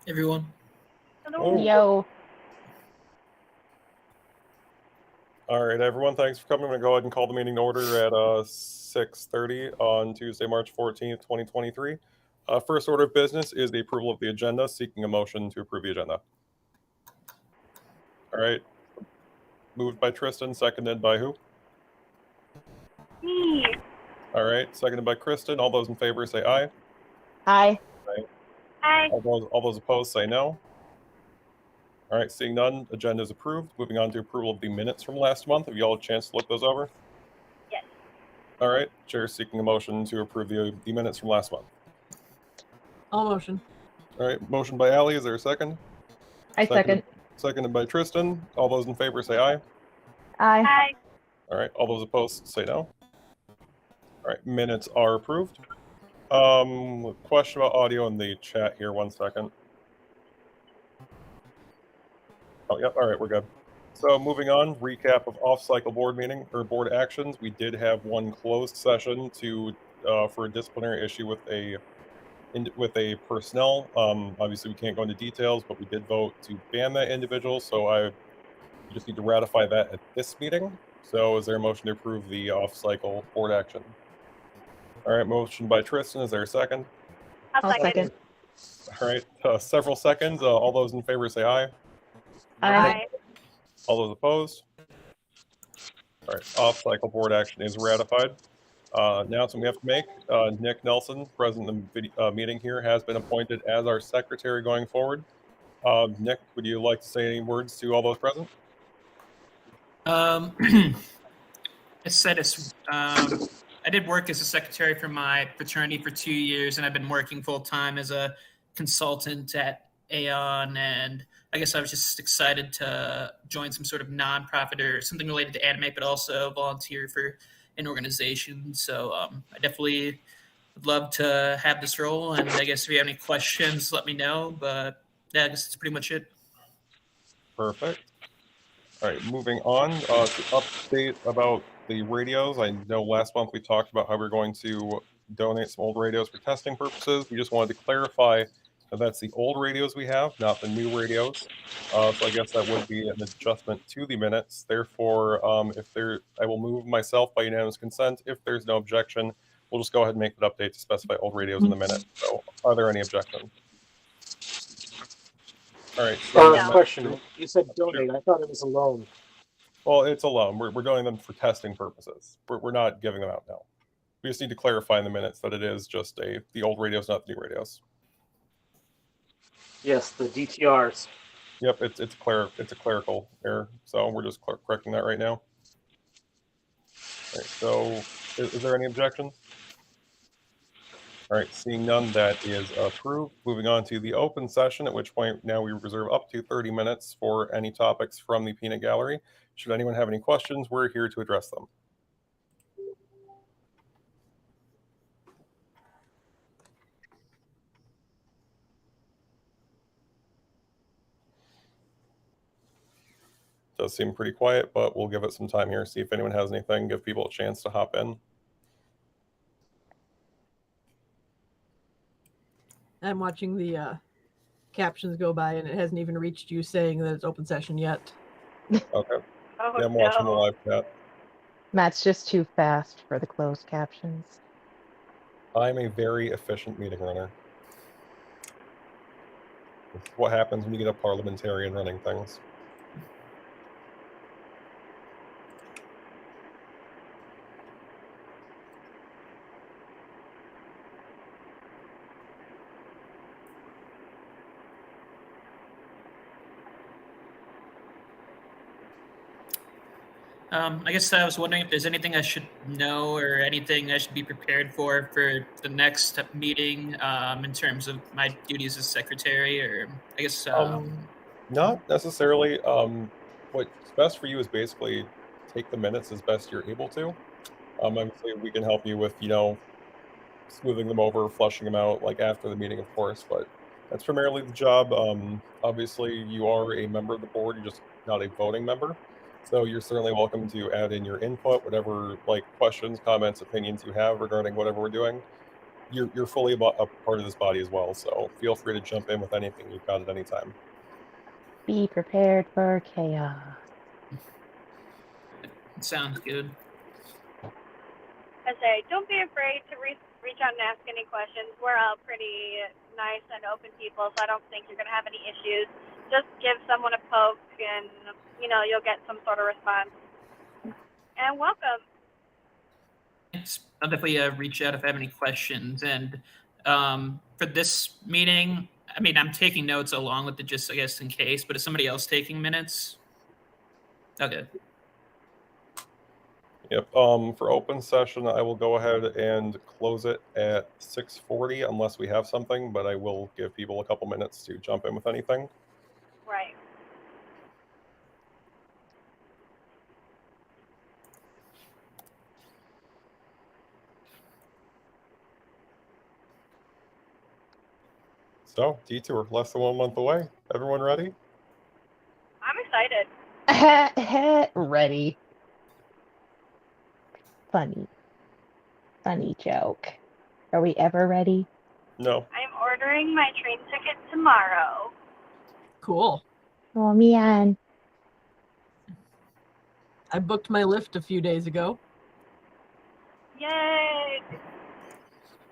everyone. Hello. Yo. All right, everyone, thanks for coming. I'm going to go ahead and call the meeting to order at 6:30 on Tuesday, March 14th, 2023. First order of business is the approval of the agenda, seeking a motion to approve the agenda. All right. Moved by Tristan, seconded by who? Me. All right, seconded by Kristen. All those in favor say aye. Aye. Aye. All those opposed say no. All right, seeing none, agenda is approved. Moving on to approval of the minutes from last month. Have you all had a chance to look those over? Yes. All right, chair seeking a motion to approve the minutes from last month. I'll motion. All right, motion by Allie. Is there a second? I second. Seconded by Tristan. All those in favor say aye. Aye. All right, all those opposed say no. All right, minutes are approved. Question about audio in the chat here. 1 second. Oh, yep. All right, we're good. So moving on, recap of off-cycle board meeting or board actions. We did have one closed session for a disciplinary issue with a personnel. Obviously, we can't go into details, but we did vote to ban that individual. So we just need to ratify that at this meeting. So is there a motion to approve the off-cycle board action? All right, motion by Tristan. Is there a second? I'll second. All right, several seconds. All those in favor say aye. Aye. All those opposed? All right, off-cycle board action is ratified. Announcement we have to make. Nick Nelson, president of the meeting here, has been appointed as our secretary going forward. Nick, would you like to say any words to all those present? I did work as a secretary for my fraternity for 2 years, and I've been working full-time as a consultant at Aon, and I guess I was just excited to join some sort of nonprofit or something related to anime, but also volunteer for an organization. So I definitely would love to have this role, and I guess if you have any questions, let me know. But yeah, I guess that's pretty much it. Perfect. All right, moving on to update about the radios. I know last month we talked about how we're going to donate some old radios for testing purposes. We just wanted to clarify that that's the old radios we have, not the new radios. So I guess that would be an adjustment to the minutes. Therefore, I will move myself by unanimous consent. If there's no objection, we'll just go ahead and make that update to specify old radios in the minute. So are there any objections? All right. So question. You said donate. I thought it was a loan. Well, it's a loan. We're doing them for testing purposes. We're not giving them out now. We just need to clarify in the minutes that it is just the old radios, not the new radios. Yes, the DTRs. Yep, it's a clerical error. So we're just correcting that right now. All right. So is there any objections? All right, seeing none, that is approved. Moving on to the open session, at which point now we reserve up to 30 minutes for any topics from the peanut gallery. Should anyone have any questions, we're here to address them. Does seem pretty quiet, but we'll give it some time here, see if anyone has anything, give people a chance to hop in. I'm watching the captions go by, and it hasn't even reached you saying that it's open session yet. Okay. Oh, Yeah, I'm watching the live chat. Matt's just too fast for the closed captions. I'm a very efficient meeting runner. It's what happens when you get a parliamentarian running things. I guess I was wondering if there's anything I should know or anything I should be prepared for the next meeting in terms of my duties as secretary, or I guess not necessarily. What's best for you is basically take the minutes as best you're able to. Obviously, we can help you with smoothing them over, flushing them out, like after the meeting, of course. But that's primarily the job. Obviously, you are a member of the board. You're just not a voting member. So you're certainly welcome to add in your input, whatever questions, comments, opinions you have regarding whatever we're doing. you're fully a part of this body as well. So feel free to jump in with anything you've got at any time. Be prepared for chaos. Sounds good. I say, don't be afraid to reach out and ask any questions. We're all pretty nice and open people, so I don't think you're going to have any issues. Just give someone a poke, and you'll get some sort of response. And welcome. Thanks. I'll definitely reach out if I have any questions. And for this meeting, I mean, I'm taking notes along with it just, I guess, in case. But is somebody else taking minutes? Okay. Yep. For open session, I will go ahead and close it at 6:40 unless we have something, but I will give people a couple minutes to jump in with anything. Right. So, detour, less than 1 month away. Everyone ready? I'm excited. Ready. Funny joke. Are we ever ready? No. I'm ordering my train ticket tomorrow. Cool. Oh, man. I booked my lift a few days ago. Yay!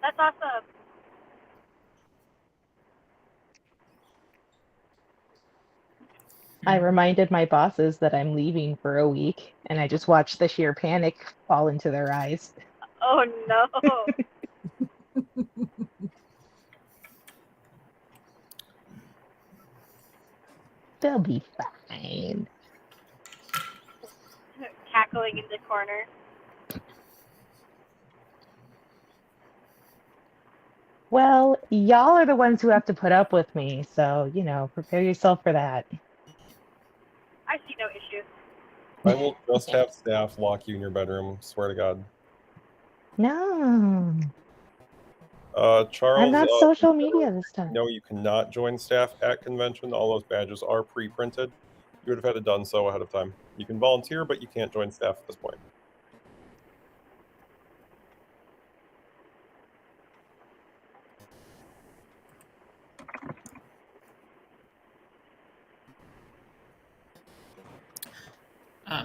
That's awesome. I reminded my bosses that I'm leaving for a week, and I just watched the sheer panic fall into their eyes. Oh no. They'll be fine. Cackling in the corner. Well, y'all are the ones who have to put up with me, so, prepare yourself for that. I see no issue. I will just have staff lock you in your bedroom, swear to God. No, Charles, I'm not social media this time. no, you cannot join staff at convention. All those badges are pre-printed. You would have had to done so ahead of time. You can volunteer, but you can't join staff at this point.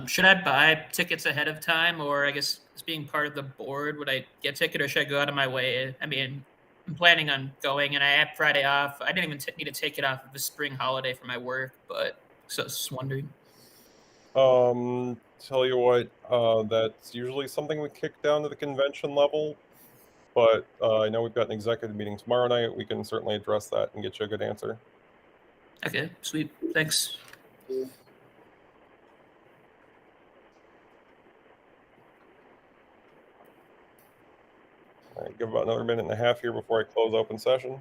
Should I buy tickets ahead of time, or I guess as being part of the board, would I get a ticket, or should I go out of my way? I mean, I'm planning on going, and I have Friday off. I didn't even need to take it off of the spring holiday for my work, but so I was just wondering. Tell you what, that's usually something we kick down to the convention level, but I know we've got an executive meeting tomorrow night. We can certainly address that and get you a good answer. Okay, sweet. Thanks. All right, give about another minute and a half here before I close open session.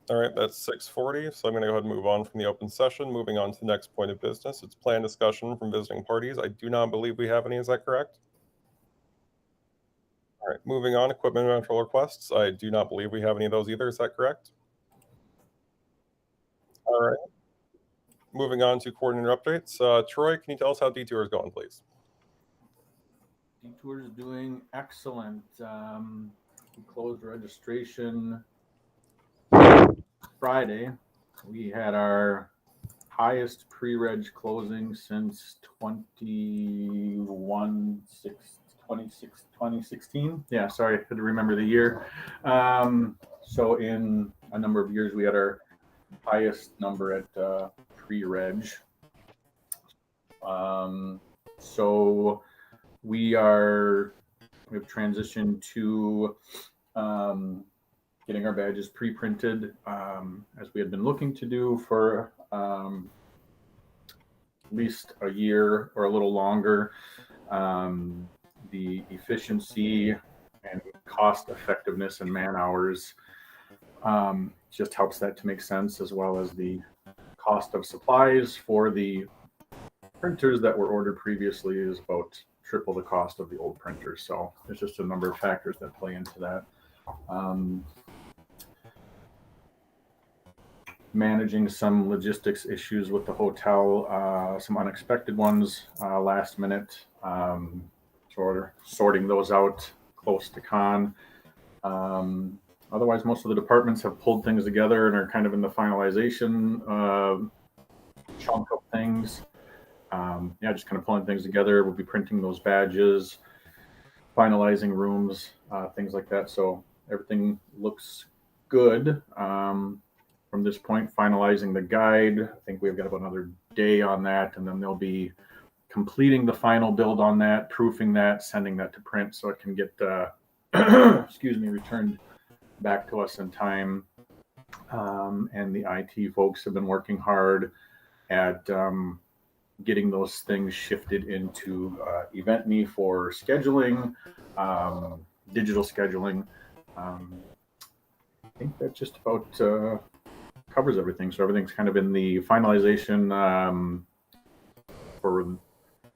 All right, that's 6:40, so I'm going to go ahead and move on from the open session. Moving on to the next point of business. It's planned discussion from visiting parties. I do not believe we have any. Is that correct? All right, moving on, equipment rental requests. I do not believe we have any of those either. Is that correct? All right. Moving on to coordinator updates. Troy, can you tell us how Detour is going, please? Detour is doing excellent. We closed registration Friday. We had our highest pre-reg closing since 2016. Yeah, sorry, I had to remember the year. So in a number of years, we had our highest number at pre-reg. So we've transitioned to getting our badges pre-printed, as we had been looking to do for at least a year or a little longer. The efficiency and cost effectiveness and man hours just helps that to make sense, as well as the cost of supplies for the printers that were ordered previously is about triple the cost of the old printers. So there's just a number of factors that play into that. Managing some logistics issues with the hotel, some unexpected ones last minute, sort of sorting those out close to con. Otherwise, most of the departments have pulled things together and are kind of in the finalization chunk of things. Just kind of pulling things together. We'll be printing those badges, finalizing rooms, things like that. So everything looks good from this point. Finalizing the guide. I think we've got about another day on that, and then they'll be completing the final build on that, proofing that, sending that to print so it can get returned back to us in time. And the IT folks have been working hard at getting those things shifted into EventMe for scheduling, digital scheduling. I think that just about covers everything. So everything's kind of in the finalization for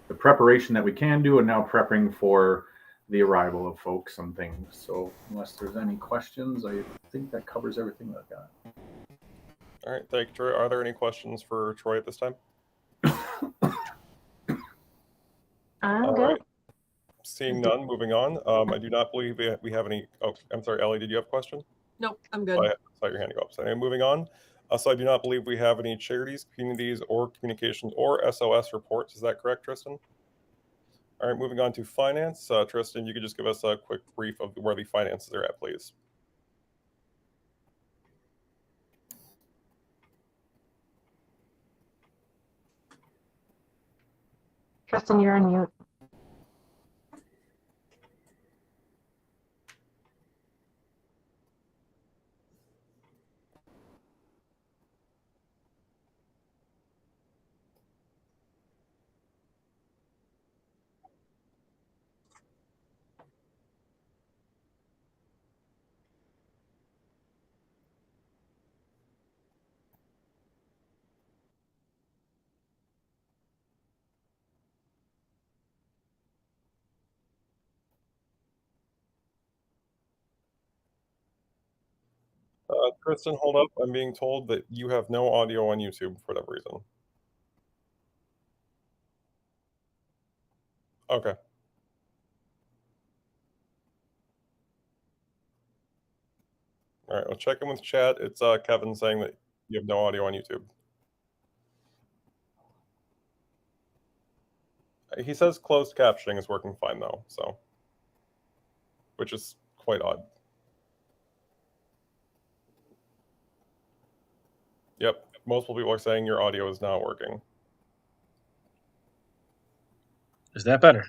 the preparation that we can do, and now prepping for the arrival of folks and things. So unless there's any questions, I think that covers everything that I've got. All right, thank you, Troy. Are there any questions for Troy at this time? I'm good. Right. Seeing none, moving on. I do not believe we have any. Oh, I'm sorry, Ellie, did you have a question? Nope, I'm good. I saw your hand go up. So anyway, moving on. So I do not believe we have any charities, communities, or communications or SOS reports. Is that correct, Tristan? All right, moving on to finance. Tristan, you could just give us a quick brief of where the finances are at, please. Tristan, you're on mute. Tristan, hold up. I'm being told that you have no audio on YouTube for whatever reason. Okay. All right, we'll check in with chat. It's Kevin saying that you have no audio on YouTube. He says closed captioning is working fine though, so, which is quite odd. Yep, multiple people are saying your audio is not working. Is that better?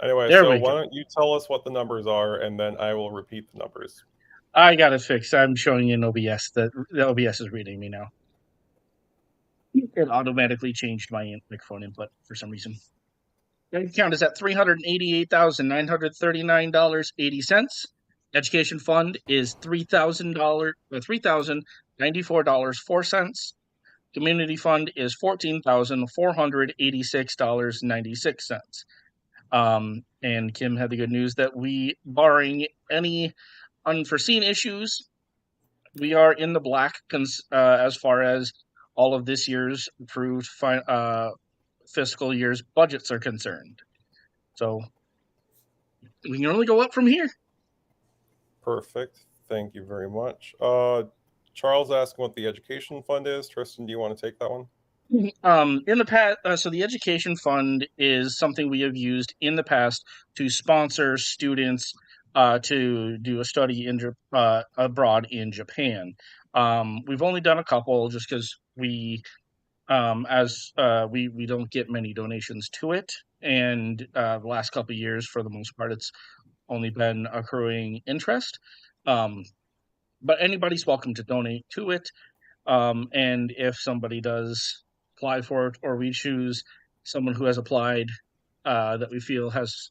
Anyway, There so we why go. don't you tell us what the numbers are, and then I will repeat the numbers. I got it fixed. I'm showing you in OBS. The OBS is reading me now. It automatically changed my microphone input for some reason. The account is at $388,939.80. Education fund is $3,094.04. Community fund is $14,486.96. and Kim had the good news that we, barring any unforeseen issues, we are in the black as far as all of this year's approved fiscal year's budgets are concerned. So we can only go up from here. Perfect. Thank you very much. Charles asking what the education fund is. Tristan, do you want to take that one? In the past, so the education fund is something we have used in the past to sponsor students to do a study in abroad in Japan. We've only done a couple just because we don't get many donations to it, and the last couple of years, for the most part, it's only been accruing interest. But anybody's welcome to donate to it. And if somebody does apply for it, or we choose someone who has applied that we feel has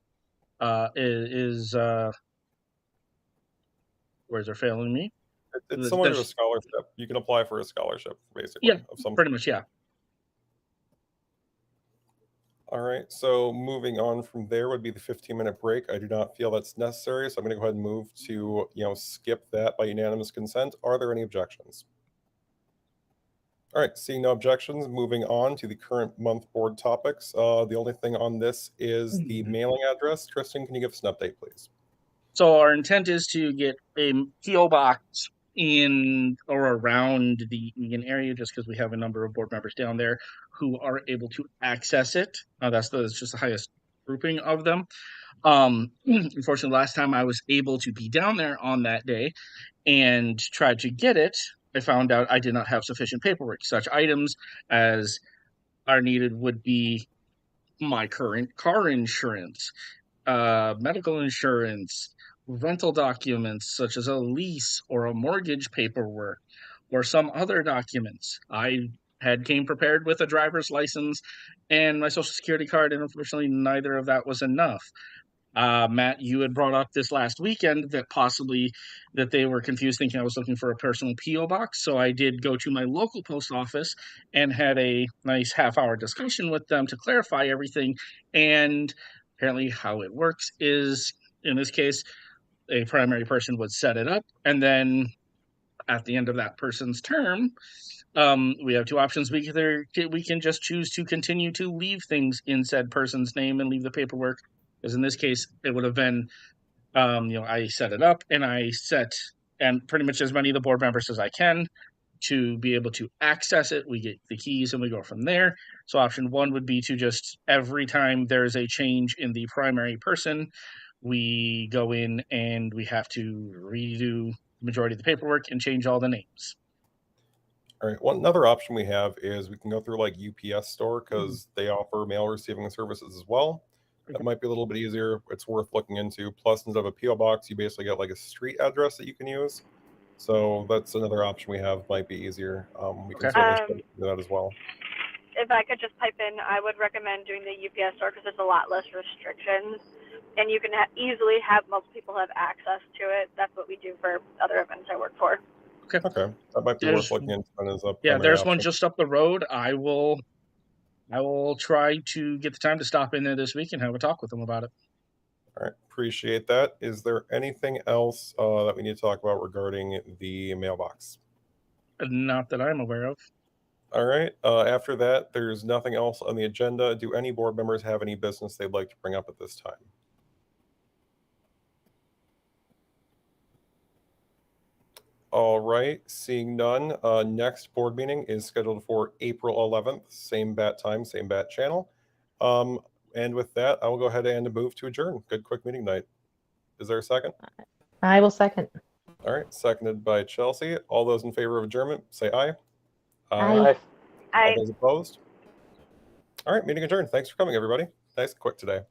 words are failing me. It's similar to a scholarship. You can apply for a scholarship, basically. Yeah, of some pretty much, yeah. All right, so moving on from there would be the 15-minute break. I do not feel that's necessary, so I'm going to go ahead and move to skip that by unanimous consent. Are there any objections? All right, seeing no objections, moving on to the current month board topics. The only thing on this is the mailing address. Tristan, can you give us an update, please? So our intent is to get a PO box in or around the Egan area, just because we have a number of board members down there who are able to access it. That's just the highest grouping of them. Unfortunately, last time I was able to be down there on that day and tried to get it, I found out I did not have sufficient paperwork. Such items as are needed would be my current car insurance, medical insurance, rental documents such as a lease or a mortgage paperwork, or some other documents. I came prepared with a driver's license and my social security card, and unfortunately neither of that was enough. Matt, you had brought up this last weekend that possibly that they were confused, thinking I was looking for a personal P.O. box. So I did go to my local post office and had a nice half-hour discussion with them to clarify everything. And apparently how it works is, in this case, a primary person would set it up, and then at the end of that person's term, we have two options. We can just choose to continue to leave things in said person's name and leave the paperwork. Because in this case, it would have been, I set it up and and pretty much as many of the board members as I can to be able to access it. We get the keys and we go from there. So option one would be to just, every time there's a change in the primary person, we go in and we have to redo the majority of the paperwork and change all the names. All right. Well, another option we have is we can go through like UPS store, because they offer mail receiving services as well. That might be a little bit easier. It's worth looking into. Plus, instead of a PO box, you basically get like a street address that you can use. So that's another option we have. Might be easier. We can certainly do that as well. If I could just pipe in, I would recommend doing the UPS store because there's a lot less restrictions, and you can easily have multiple people have access to it. That's what we do for other events I work for. Okay, that might be worth looking into. There's one just up the road. I will try to get the time to stop in there this week and have a talk with them about it. All right, appreciate that. Is there anything else that we need to talk about regarding the mailbox? Not that I'm aware of. All right. After that, there's nothing else on the agenda. Do any board members have any business they'd like to bring up at this time? All right. Seeing none, next board meeting is scheduled for April 11th. Same bat time, same bat channel. And with that, I will go ahead and move to adjourn. Good quick meeting night. Is there a second? I will second. All right. Seconded by Chelsea. All those in favor of adjournment, say aye. Aye. All those opposed? All right, meeting adjourned. Thanks for coming, everybody. Nice and quick today.